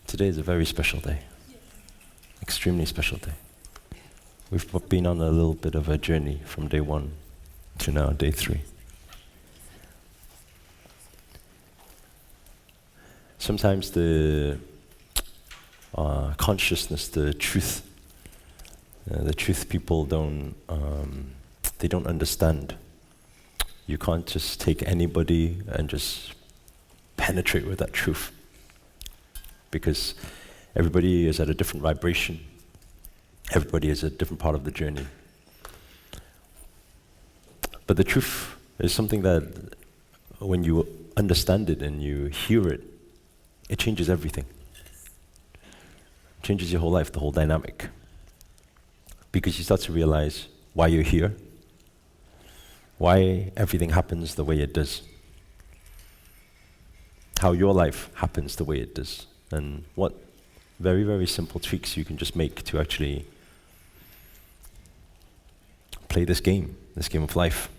Today is a very special day. Extremely special day. We've been on a little bit of a journey from day 1 to now day 3. Sometimes the consciousness, the truth people don't understand. You can't just take anybody and just penetrate with that truth, because everybody is at a different vibration. Everybody is a different part of the journey. But the truth is something that when you understand it and you hear it, it changes everything. It changes your whole life, the whole dynamic. Because you start to realize why you're here, why everything happens the way it does, how your life happens the way it does, and what very, very simple tweaks you can just make to actually play this game of life.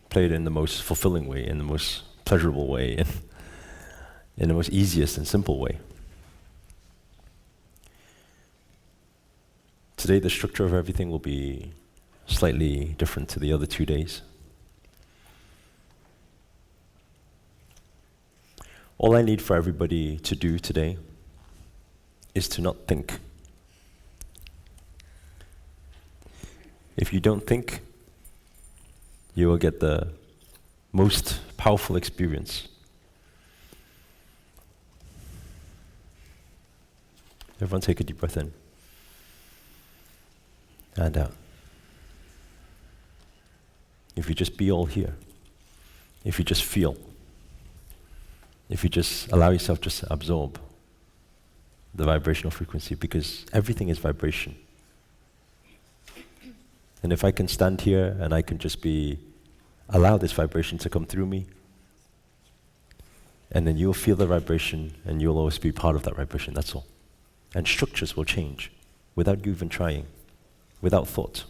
Play it in the most fulfilling way, in the most pleasurable way, and in the most easiest and simple way. Today, the structure of everything will be slightly different to the other 2 days. All I need for everybody to do today is to not think. If you don't think, you will get the most powerful experience. Everyone take a deep breath in and out. If you just be all here, if you just feel, if you just allow yourself just to absorb the vibrational frequency, because everything is vibration. And if I can stand here and I can just allow this vibration to come through me, and then you'll feel the vibration and you'll always be part of that vibration, that's all. And structures will change without you even trying, without thought.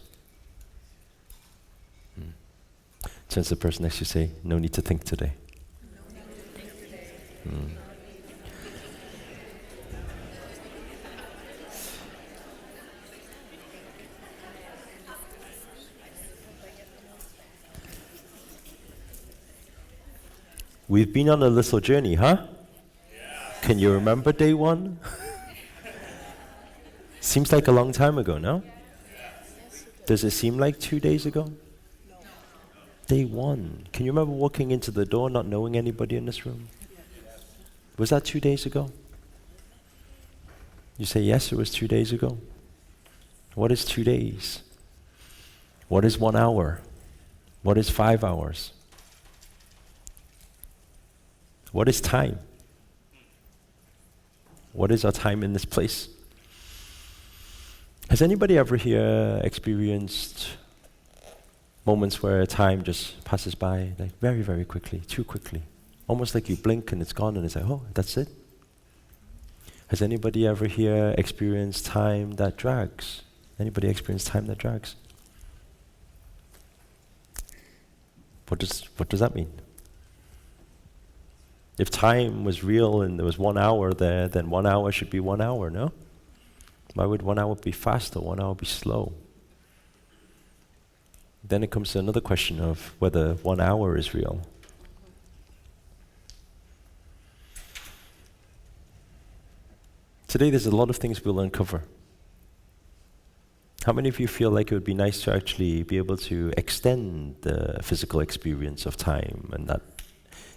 Turn to the person next to you, say, no need to think today. We've been on a little journey, huh? Yeah. Can you remember day 1? Seems like a long time ago, no? Does it seem like 2 days ago? Day 1. Can you remember walking into the door not knowing anybody in this room? Was that 2 days ago? You say, yes, it was 2 days ago. What is 2 days? What is 1 hour? What is 5 hours? What is time? What is our time in this place? Has anybody ever here experienced moments where time just passes by like very, very quickly, too quickly? Almost like you blink and it's gone and it's like, oh, that's it? Has anybody ever here experienced time that drags? Anybody experienced time that drags? What does that mean? If time was real and there was 1 hour there, then 1 hour should be 1 hour, no? Why would 1 hour be faster, 1 hour be slow? Then it comes to another question of whether 1 hour is real. Today there's a lot of things we'll uncover. How many of you feel like it would be nice to actually be able to extend the physical experience of time and that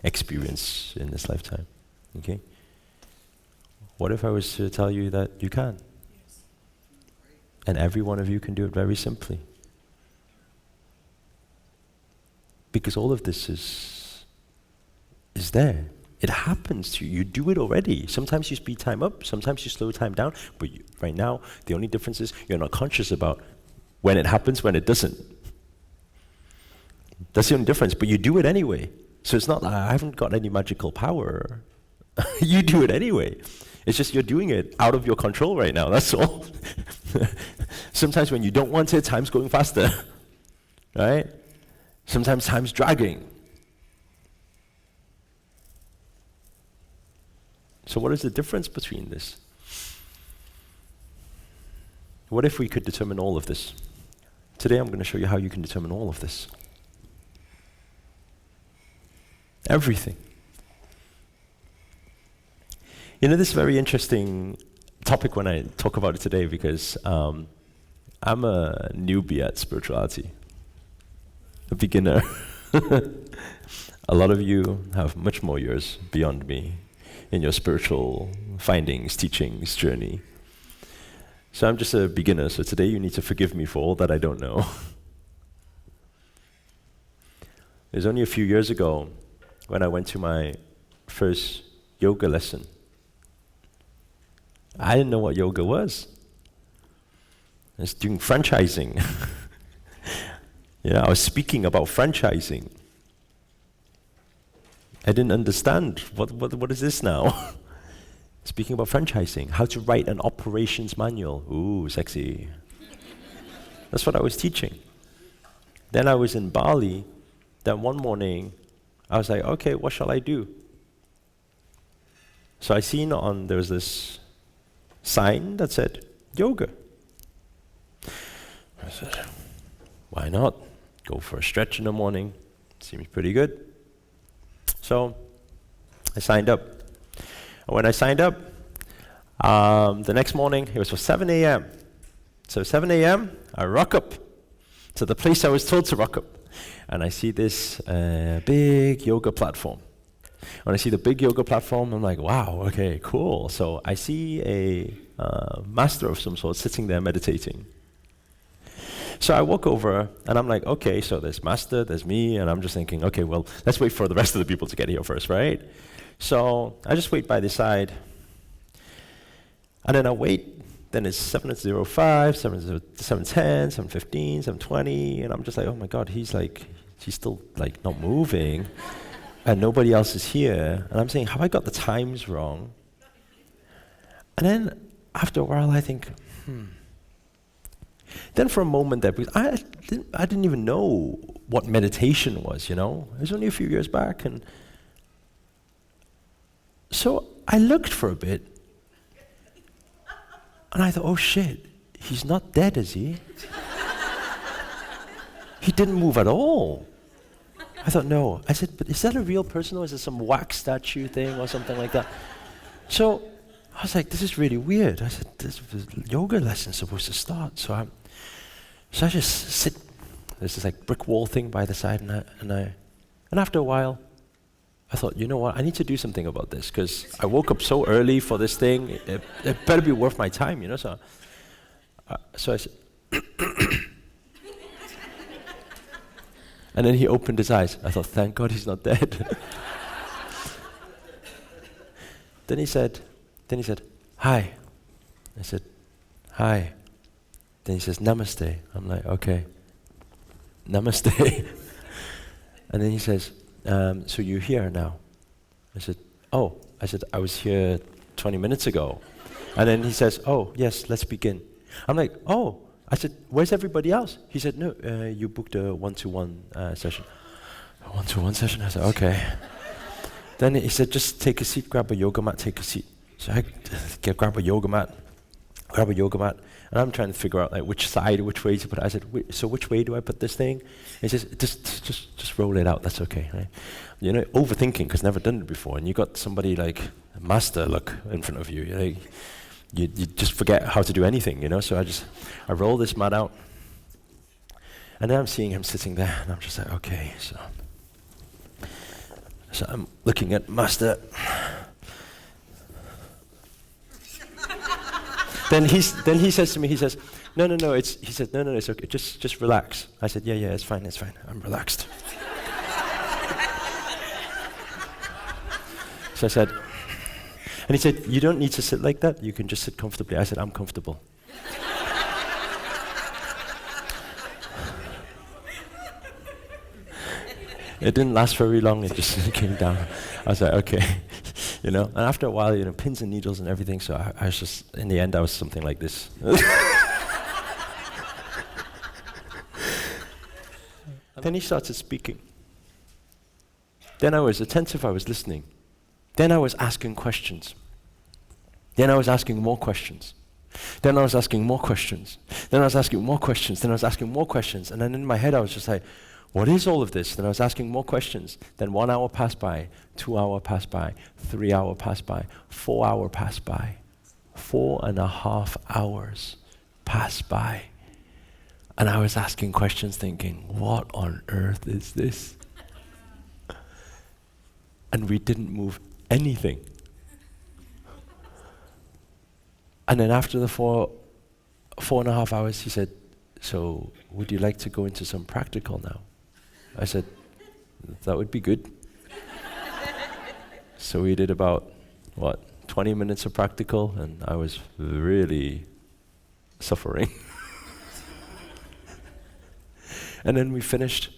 experience in this lifetime? Okay? What if I was to tell you that you can? And every one of you can do it very simply. Because all of this is there. It happens to you. You do it already. Sometimes you speed time up, sometimes you slow time down, but right now, the only difference is you're not conscious about when it happens, when it doesn't. That's the only difference, but you do it anyway. So it's not like I haven't got any magical power. You do it anyway. It's just you're doing it out of your control right now, that's all. Sometimes when you don't want it, time's going faster, right? Sometimes time's dragging. So what is the difference between this? What if we could determine all of this? Today I'm going to show you how you can determine all of this. Everything. You know, this is a very interesting topic when I talk about it today because I'm a newbie at spirituality, a beginner. A lot of you have much more years beyond me in your spiritual findings, teachings, journey. So I'm just a beginner, so today you need to forgive me for all that I don't know. It was only a few years ago when I went to my first yoga lesson. I didn't know what yoga was. I was doing franchising. I was speaking about franchising. I didn't understand, what is this now? Speaking about franchising, how to write an operations manual. Ooh, sexy. That's what I was teaching. Then I was in Bali. Then one morning, I was like, okay, what shall I do? So I seen there was this sign that said, yoga. I said, why not? Go for a stretch in the morning. Seems pretty good. So I signed up. And when I signed up, the next morning, it was for 7 a.m. So 7 a.m., I rock up to the place I was told to rock up. And I see this big yoga platform. When I see the big yoga platform, I'm like, wow, okay, cool. So I see a master of some sort sitting there meditating. So I walk over, and I'm like, okay, so there's master, there's me, and I'm just thinking, okay, well, let's wait for the rest of the people to get here first, right? So I just wait by the side, and then I wait. Then it's 7:05, 7:10, 7:15, 7:20, and I'm just like, oh my God, he's still like not moving, and nobody else is here. And I'm saying, have I got the times wrong? And then after a while, I think, Then for a moment there, because I didn't even know what meditation was, It was only a few years back, and so I looked for a bit, and I thought, oh shit, he's not dead, is he? He didn't move at all. I thought, no. I said, but is that a real person, or is it some wax statue thing or something like that? So I was like, this is really weird. I said, this yoga lesson's supposed to start. So I just sit. There's this like brick wall thing by the side, and after a while, I thought, you know what? I need to do something about this because I woke up so early for this thing. It better be worth my time, So I said, and then he opened his eyes. I thought, thank God he's not dead. Then he said, hi. I said, hi. Then he says, Namaste. I'm like, okay, Namaste. And then he says, so you're here now? I said, oh. I said, I was here 20 minutes ago. And then he says, oh, yes, let's begin. I'm like, oh. I said, where's everybody else? He said, no, you booked a one-to-one session. A one-to-one session? I said, okay. Then he said, just take a seat, grab a yoga mat, take a seat. So I grab a yoga mat, and I'm trying to figure out like which way to put it. I said, so which way do I put this thing? And he says, just roll it out, that's okay. Right? Overthinking, because never done it before, and you got somebody like a master look in front of you. You just forget how to do anything, So I roll this mat out, and then I'm seeing him sitting there, and I'm just like, okay, so I'm looking at master. Then he says to me, no, it's okay, just relax. I said, yeah, it's fine, I'm relaxed. So I said, and he said, you don't need to sit like that, you can just sit comfortably. I said, I'm comfortable. It didn't last very long, it just came down. I was like, okay. And after a while, pins and needles and everything, so I was just, in the end, I was something like this. Then he started speaking. Then I was attentive, I was listening. Then I was asking questions. Then I was asking more questions. Then I was asking more questions. Then I was asking more questions. Then I was asking more questions. And then in my head I was just like, what is all of this? Then I was asking more questions. Then 1 hour passed by, 2 hour passed by, 3 hour passed by, 4 hour passed by. 4.5 hours passed by. And I was asking questions thinking, what on earth is this? And we didn't move anything. And then after the 4.5 hours, he said, so would you like to go into some practical now? I said, that would be good. So we did about, 20 minutes of practical, and I was really suffering. And then we finished.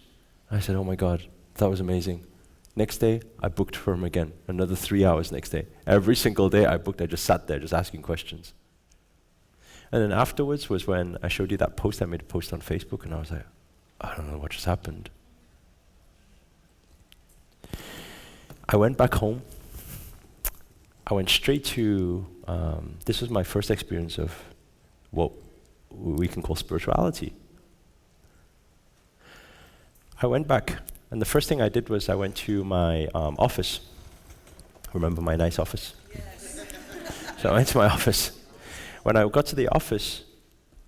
I said, oh my God, that was amazing. Next day, I booked for him again, another 3 hours next day. Every single day I booked, I just sat there, just asking questions. And then afterwards was when I showed you that post. I made a post on Facebook, and I was like, I don't know what just happened. I went back home. I went straight to, this was my first experience of what we can call spirituality. I went back, and the first thing I did was I went to my office. Remember my nice office? Yes. So I went to my office. When I got to the office,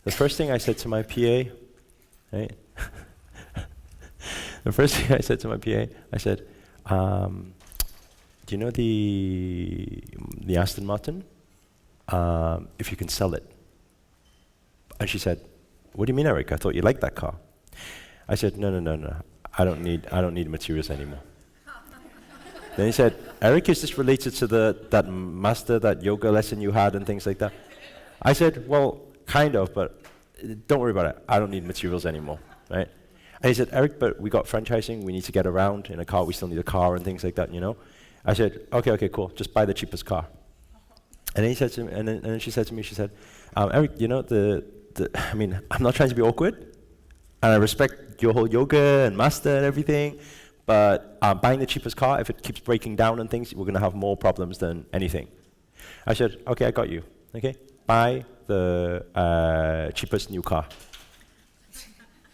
the first thing I said to my PA, right? The first thing I said to my PA, I said, do you know the Aston Martin? If you can sell it. And she said, what do you mean, Eric? I thought you liked that car. I said, no. I don't need materials anymore. Then he said, Eric, is this related to that master, that yoga lesson you had and things like that? I said, well, kind of, but don't worry about it. I don't need materials anymore, right? And he said, Eric, but we got franchising. We need to get around in a car. We still need a car and things like that, you know? I said, okay, cool. Just buy the cheapest car. And then he said to me, and then she said to me, she said, Eric, you know, I mean, I'm not trying to be awkward, and I respect your whole yoga and master and everything, but buying the cheapest car, if it keeps breaking down and things, we're going to have more problems than anything. I said, okay, I got you. Okay, buy the cheapest new car.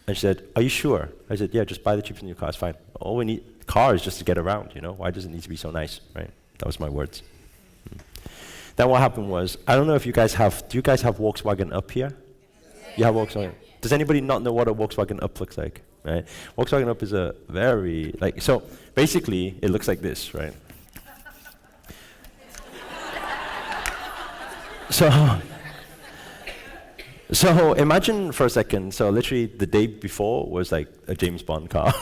And she said, are you sure? I said, yeah, just buy the cheapest new car, it's fine. All we need, car is just to get around, you know? Why does it need to be so nice, right? That was my words. Then what happened was, I don't know if do you guys have Volkswagen Up here? Yes. You have Volkswagen? Does anybody not know what a Volkswagen Up looks like, right? Volkswagen Up is a very, so basically it looks like this, right? So imagine for a second, so literally the day before was like a James Bond car.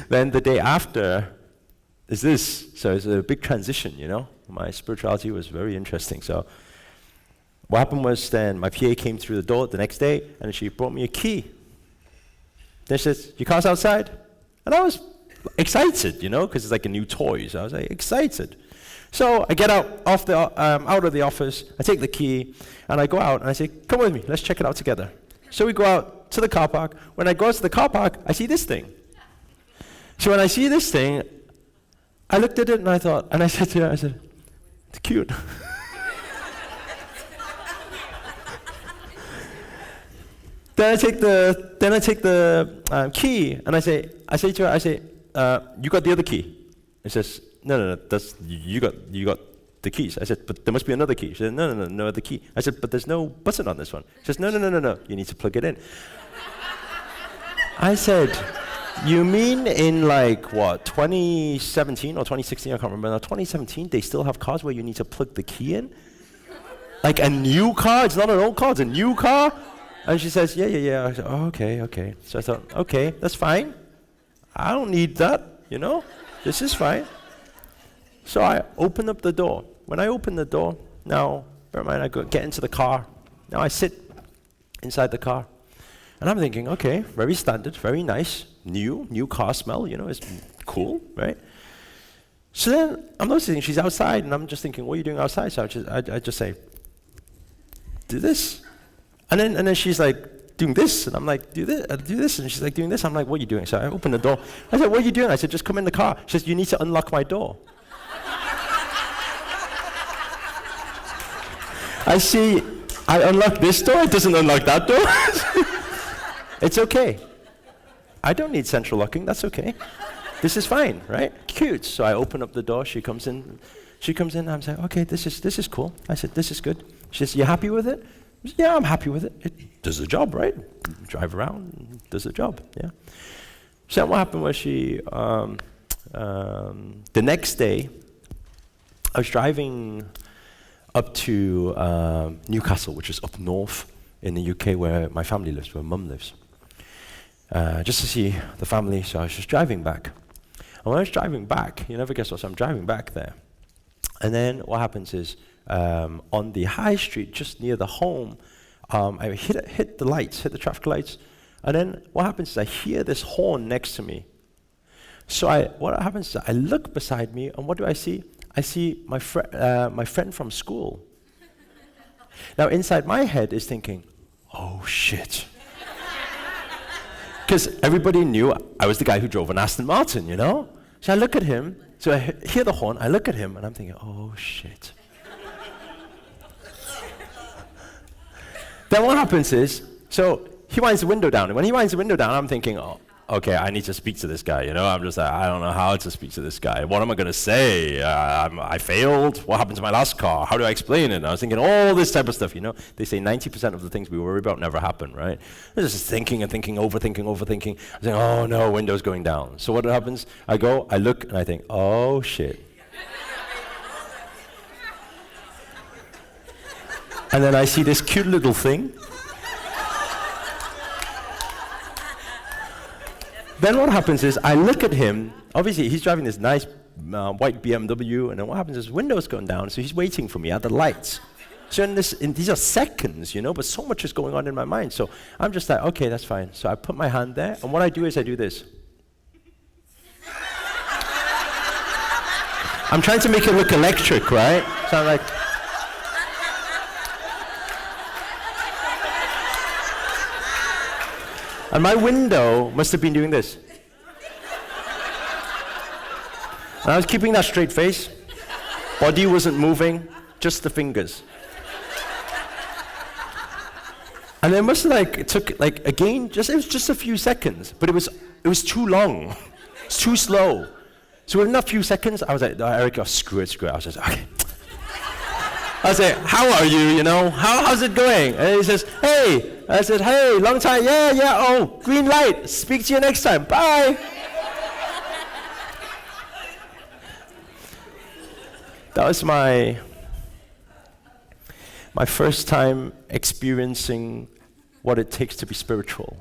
Then the day after is this. So it's a big transition, you know. My spirituality was very interesting. So what happened was then my PA came through the door the next day and she brought me a key. Then she says, your car's outside? And I was excited, you know, because it's like a new toy. So I was like excited. So I get out of the office, I take the key, and I go out and I say, come with me, let's check it out together. So we go out to the car park. When I go to the car park, I see this thing. So when I see this thing, I looked at it and I thought, and I said to her, it's cute. Then I take the key and I say to her, you got the other key? It says, no, that's you got the keys. I said, but there must be another key. She said, no other key. I said, but there's no button on this one. She says, no, you need to plug it in. I said, you mean in 2017 or 2016, I can't remember now, 2017, they still have cars where you need to plug the key in? Like a new car? It's not an old car, it's a new car? And she says, yeah. I said, oh, okay. So I thought, okay, that's fine. I don't need that, you know? This is fine. So I open up the door. When I open the door, now, bear in mind, I get into the car. Now I sit inside the car. And I'm thinking, okay, very standard, very nice, new car smell, you know, it's cool, right? So then I'm noticing she's outside, and I'm just thinking, what are you doing outside? So I just say, do this. And then she's like, doing this, and I'm like, do this, and she's like, doing this. I'm like, what are you doing? So I open the door. I said, what are you doing? I said, just come in the car. She says, you need to unlock my door. I unlock this door, it doesn't unlock that door. It's okay. I don't need central locking, that's okay. This is fine, right? Cute. So I open up the door, she comes in, I'm saying, okay, this is cool. I said, this is good. She says, you happy with it? I said, yeah, I'm happy with it. It does the job, right? Drive around, does the job, yeah. So what happened was the next day, I was driving up to Newcastle, which is up north in the UK where my family lives, where Mum lives, just to see the family. So I was just driving back. And when I was driving back, you never guess what, so I'm driving back there. And then what happens is, on the high street, just near the home, I hit the traffic lights, and then what happens is I hear this horn next to me. So what happens is I look beside me, and what do I see? I see my friend from school. Now inside my head is thinking, oh shit. Because everybody knew I was the guy who drove an Aston Martin, you know? So I look at him, so I hear the horn, I look at him, and I'm thinking, oh shit. Then what happens is, so he winds the window down, and when he winds the window down, I'm thinking, oh, okay, I need to speak to this guy, you know? I'm just like, I don't know how to speak to this guy. What am I gonna say? I failed? What happened to my last car? How do I explain it? And I was thinking all this type of stuff, you know? They say 90% of the things we worry about never happen, right? I was just thinking and thinking, overthinking. I'm saying, oh no, window's going down. So what happens? I go, I look, and I think, oh shit. And then I see this cute little thing. Then what happens is I look at him. Obviously, he's driving this nice white BMW, and then what happens is window's going down, so he's waiting for me at the lights. So these are seconds, you know, but so much is going on in my mind. So I'm just like, okay, that's fine. So I put my hand there, and what I do is I do this. I'm trying to make it look electric, right? So I'm like, and my window must have been doing this. And I was keeping that straight face. Body wasn't moving, just the fingers. And it must have it took again, it was just a few seconds, but it was too long. It's too slow. So within a few seconds, I was like, oh, Eric, oh, screw it. I was just, okay. I said, how are you, you know? How's it going? And he says, hey. I said, hey, long time. Yeah, oh, green light. Speak to you next time. Bye. That was my first time experiencing what it takes to be spiritual.